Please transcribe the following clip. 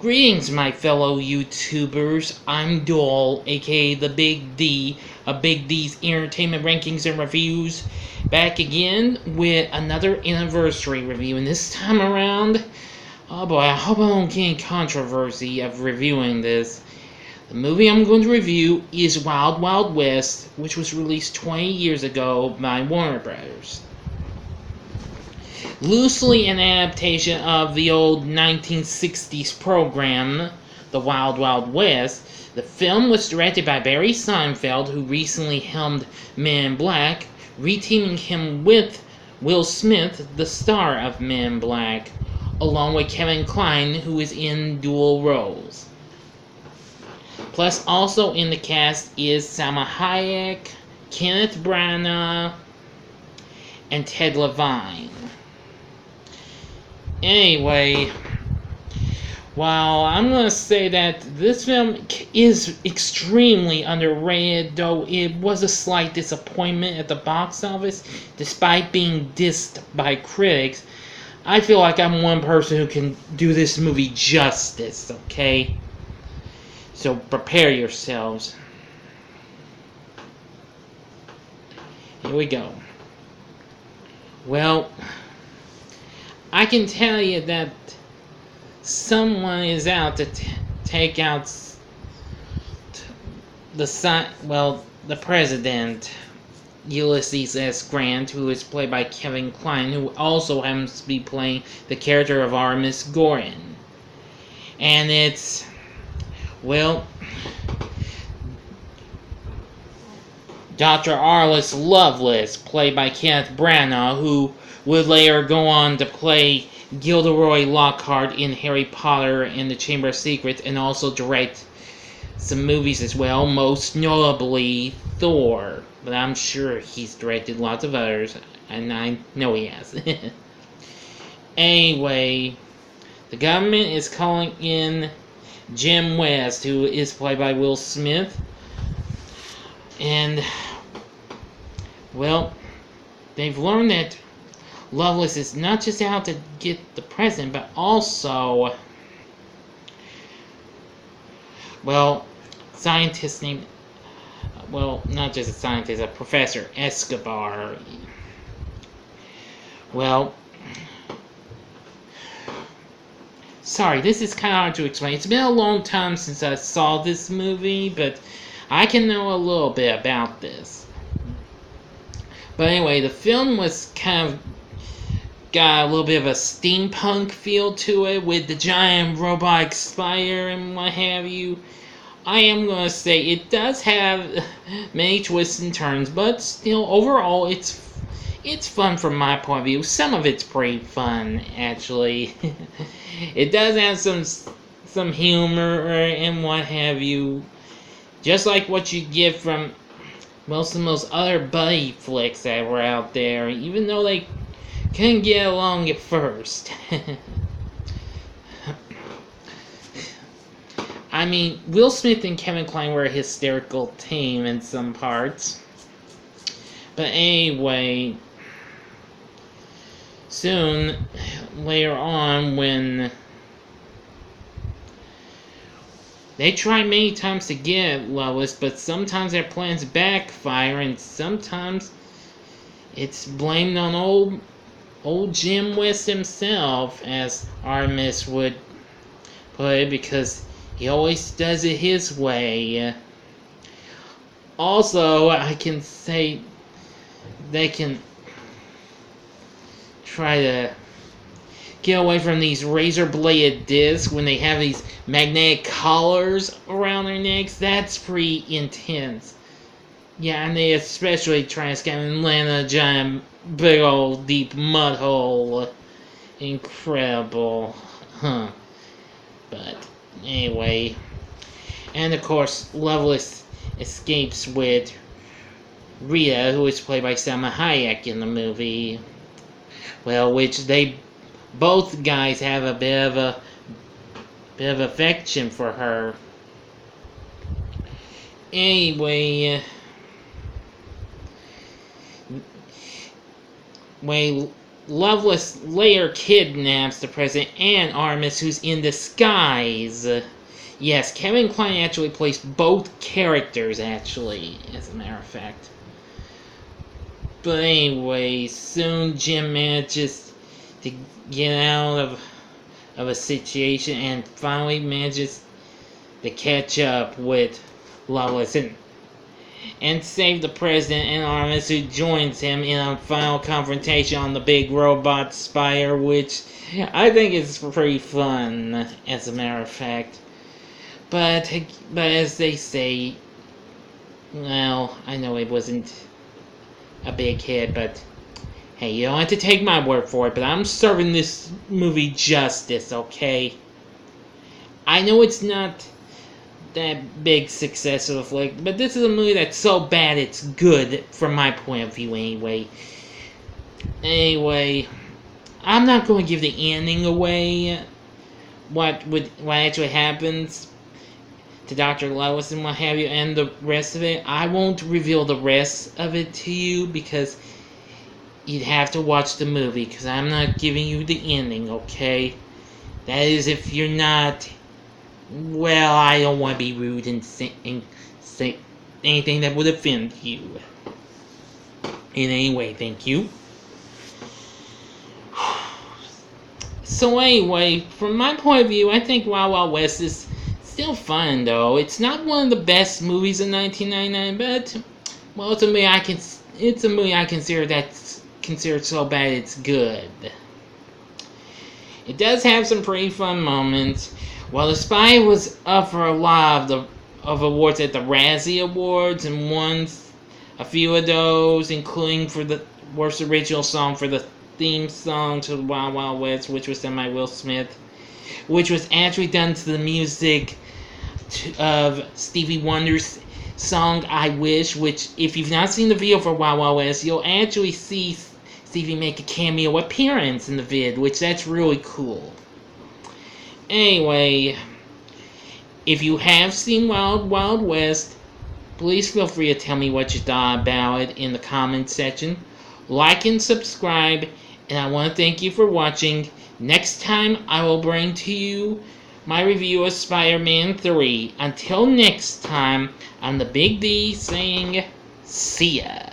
Greetings, my fellow YouTubers. I'm Duel, aka the Big D, of Big D's Entertainment Rankings and Reviews, back again with another anniversary review. And this time around, oh boy, I hope I don't get any controversy of reviewing this. The movie I'm going to review is Wild Wild West, which was released 20 years ago by Warner Brothers. Loosely an adaptation of the old 1960s program, The Wild Wild West, the film was directed by Barry Seinfeld, who recently helmed Men in Black, reteaming him with Will Smith, the star of Men in Black, along with Kevin Kline, who is in dual roles. Plus, also in the cast is Salma Hayek, Kenneth Branagh, and Ted Levine. Anyway, while I'm going to say that this film is extremely underrated, though it was a slight disappointment at the box office, despite being dissed by critics, I feel like I'm one person who can do this movie justice, okay? So prepare yourselves. Here we go. Well, I can tell you that someone is out to take out the president, Ulysses S. Grant, who is played by Kevin Kline, who also happens to be playing the character of Artemis Gordon. And it's, well, Dr. Arliss Lovelace, played by Kenneth Branagh, who would later go on to play Gilderoy Lockhart in Harry Potter and the Chamber of Secrets, and also direct some movies as well, most notably Thor. But I'm sure he's directed lots of others, and I know he has. Anyway, the government is calling in Jim West, who is played by Will Smith. And, well, they've learned that Lovelace is not just out to get the president, but also, well, scientists named, well, not just a scientist, a Professor Escobar. Well, sorry, this is kind of hard to explain. It's been a long time since I saw this movie, but I can know a little bit about this. But anyway, the film was kind of got a little bit of a steampunk feel to it with the giant robotic spider and what have you. I am going to say it does have many twists and turns, but still, overall, it's fun from my point of view. Some of it's pretty fun, actually. It does have some humor and what have you. Just like what you get from, well, some of those other buddy flicks that were out there, even though they couldn't get along at first. I mean, Will Smith and Kevin Kline were a hysterical team in some parts. But anyway, soon, later on, when they try many times to get Lois, but sometimes their plans backfire, and sometimes it's blamed on old Jim West himself, as Artemis would put it, because he always does it his way. Also, I can say they can try to get away from these razor-bladed discs when they have these magnetic collars around their necks. That's pretty intense. Yeah, and they especially try to scam and land in a giant, big old, deep mud hole. Incredible. Huh. But, anyway. And, of course, Lovelace escapes with Rita, who is played by Salma Hayek in the movie. Well, which they both guys have a bit of affection for her. Anyway, Loveless later kidnaps the president and Artemis, who's in disguise. Yes, Kevin Kline actually plays both characters, actually, as a matter of fact. But anyway, soon Jim manages to get out of a situation and finally manages to catch up with Loveless and save the president and Artemis, who joins him in a final confrontation on the big robot spider, which I think is pretty fun, as a matter of fact. But as they say, well, I know it wasn't a big hit, but hey, you don't have to take my word for it, but I'm serving this movie justice, okay? I know it's not that big success of the flick, but this is a movie that's so bad it's good from my point of view anyway. Anyway, I'm not going to give the ending away, what actually happens to Dr. Lois and what have you, and the rest of it. I won't reveal the rest of it to you because you'd have to watch the movie, because I'm not giving you the ending, okay? That is if you're not... Well, I don't want to be rude and say anything that would offend you. In any way, thank you. So anyway, from my point of view, I think Wild Wild West is still fun, though. It's not one of the best movies of 1999, but well, it's a movie I consider that's considered so bad it's good. It does have some pretty fun moments. While The Spy was up for a lot of awards at the Razzie Awards and won a few of those, including for the worst original song for the theme song to Wild Wild West, which was done by Will Smith, which was actually done to the music of Stevie Wonder's song I Wish, which if you've not seen the video for Wild Wild West, you'll actually see Stevie make a cameo appearance in the vid, which that's really cool. Anyway, if you have seen Wild Wild West, please feel free to tell me what you thought about it in the comments section. Like and subscribe, and I want to thank you for watching. Next time, I will bring to you my review of Spider-Man 3. Until next time, I'm the Big D saying, see ya.